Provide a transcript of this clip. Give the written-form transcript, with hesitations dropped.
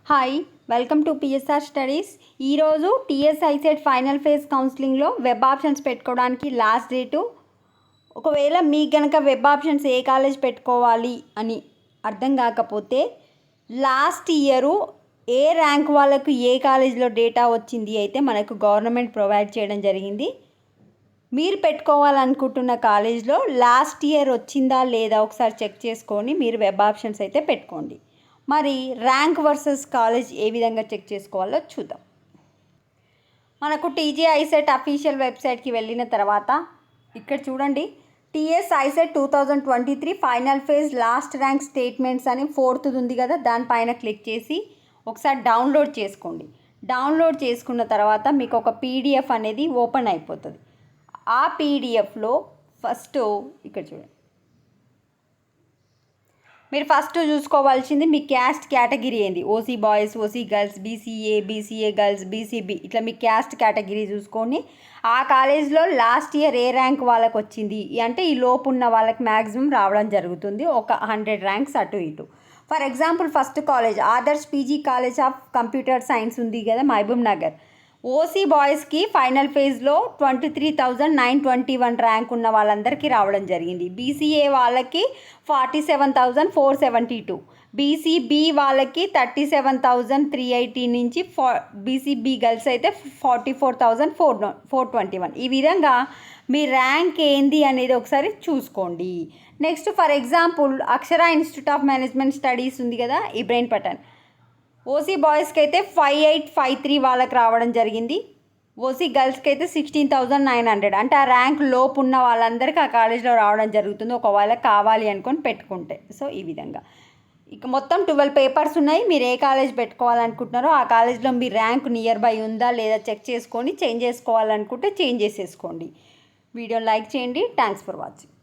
Hi, welcome to PSR studies. ఈరోజు TS ICET final phase కౌన్సిలింగ్లో web options పెట్టుకోవడానికి లాస్ట్ డేటు. ఒకవేళ మీకు కనుక వెబ్ ఆప్షన్స్ ఏ కాలేజ్ పెట్టుకోవాలి అని అర్థం కాకపోతే లాస్ట్ ఇయరు ఏ ర్యాంక్ వాళ్ళకు ఏ కాలేజ్లో డేటా వచ్చింది అయితే మనకు గవర్నమెంట్ ప్రొవైడ్ చేయడం జరిగింది. మీరు పెట్టుకోవాలనుకుంటున్న కాలేజ్లో లాస్ట్ ఇయర్ వచ్చిందా లేదా ఒకసారి చెక్ చేసుకొని మీరు వెబ్ ఆప్షన్స్ అయితే పెట్టుకోండి. మరి ర్యాంక్ వర్సెస్ కాలేజ్ ఏ విధంగా చెక్ చేసుకోవాలో చూద్దాం. మనకు టీజీఐసెట్ అఫీషియల్ వెబ్సైట్కి వెళ్ళిన తర్వాత ఇక్కడ చూడండి, TS ICET 2023 final phase last rank statements అని 4th ఉంది కదా, దానిపైన క్లిక్ చేసి ఒకసారి డౌన్లోడ్ చేసుకోండి. డౌన్లోడ్ చేసుకున్న తర్వాత మీకు ఒక పీడిఎఫ్ అనేది ఓపెన్ అయిపోతుంది. ఆ పీడిఎఫ్లో ఫస్ట్ ఇక్కడ చూడండి, మీరు ఫస్ట్ చూసుకోవాల్సింది మీ క్యాస్ట్ కేటగిరీ ఏంది. OC boys, OC girls, BCA girls, BCB, ఇట్లా మీ క్యాస్ట్ కేటగిరీ చూసుకొని ఆ కాలేజ్లో లాస్ట్ ఇయర్ ఏ ర్యాంక్ వాళ్ళకి వచ్చింది అంటే ఈ లోపు ఉన్న వాళ్ళకి మ్యాక్సిమం రావడం జరుగుతుంది, ఒక 100 ర్యాంక్స్ అటు ఇటు. For example first college Adarsh PG college of computer science ఉంది కదా, మహబూబ్ నగర్. ఓసీ బాయ్స్కి ఫైనల్ ఫేజ్లో 23,921 ర్యాంక్ ఉన్న వాళ్ళందరికీ రావడం జరిగింది. బీసీఏ వాళ్ళకి 47,472, బీసీబీ వాళ్ళకి 37,380 నుంచి బీసీబీ గర్ల్స్ అయితే 44,421. ఈ విధంగా మీ ర్యాంక్ ఏంది అనేది ఒకసారి చూసుకోండి. Next for example Akshara institute of management studies ఉంది కదా, ఇబ్రహీంపట్నం. ఓసీ బాయ్స్కి అయితే 5853 వాళ్ళకి రావడం జరిగింది. ఓసీ గర్ల్స్కి అయితే 16,900. అంటే ఆ ర్యాంక్ లోపు ఉన్న వాళ్ళందరికీ ఆ కాలేజ్లో రావడం జరుగుతుంది, ఒకవేళ కావాలి అనుకొని పెట్టుకుంటే. సో ఈ విధంగా ఇక మొత్తం 12 పేపర్స్ ఉన్నాయి. మీరు ఏ కాలేజ్ పెట్టుకోవాలనుకుంటున్నారో ఆ కాలేజ్లో మీ ర్యాంక్ నియర్ బై ఉందా లేదా చెక్ చేసుకొని చేంజ్ చేసుకోవాలనుకుంటే చేంజ్ చేసేసుకోండి. వీడియోని లైక్ చేయండి. Thanks for watching.